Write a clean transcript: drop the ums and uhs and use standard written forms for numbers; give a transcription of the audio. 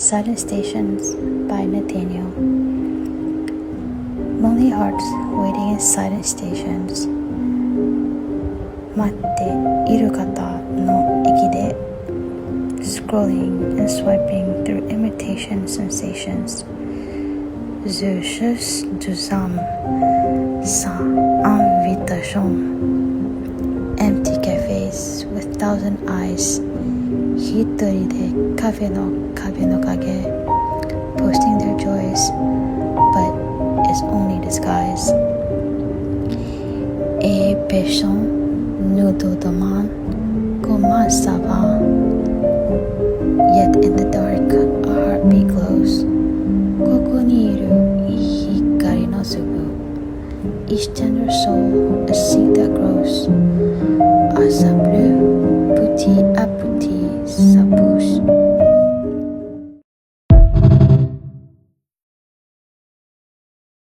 Silent Stations by Nathaniel. Lonely hearts waiting in silent stations. 待っている方の駅で Scrolling and swiping through imitation sensations. Je cherche des âmes sans invitation. Empty cafes with thousand eyes. 一人でカフェの壁の影 Posting their joys, but it's only disguise. Et personne ne nous demande comment ça va. Yet in the dark, a heartbeat glows. ここにいる光の粒 Each tender soul, a seed that